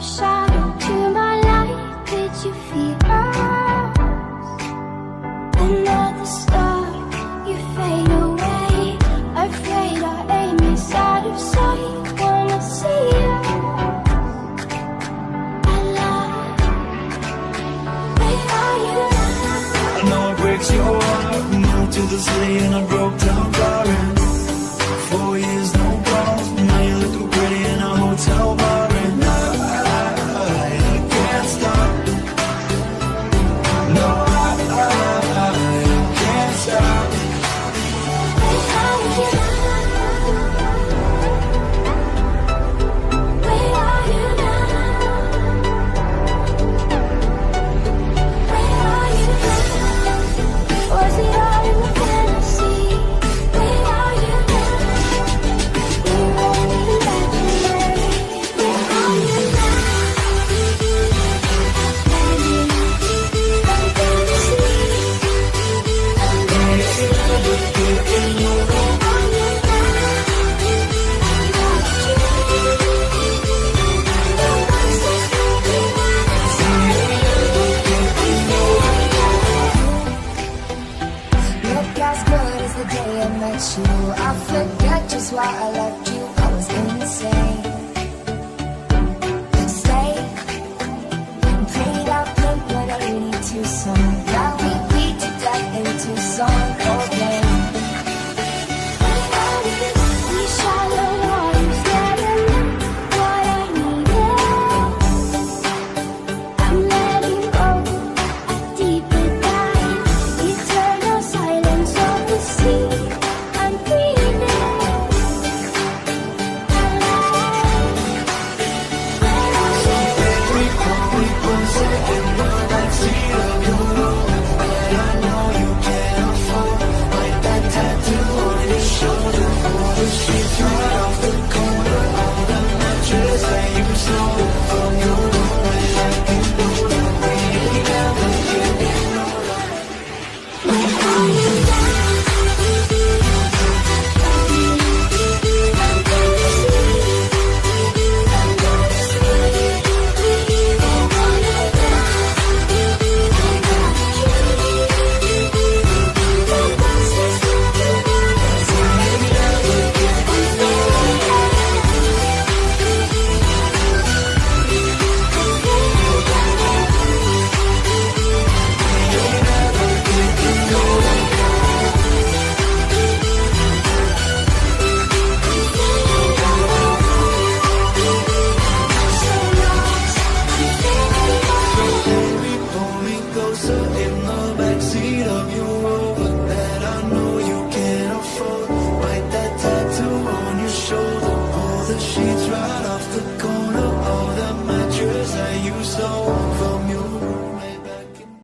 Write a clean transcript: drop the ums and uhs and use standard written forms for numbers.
shadow to my light. Did you feel us? Another star, you fade away. Afraid our aim is out of sight. Wanna see you alive. Where are you now? I know it breaks your heart. We moved to the city and I broke down crying. 4 years, no calls. Now you're looking pretty in a hotel bar. And I can't stop. No, I can't stop. Where are you now? Where are you now? Where are you now? Was it all in the fantasy? Where are you now? We're only imaginary. Where are you now? Look as good as the day I met you. I forget just why I left you.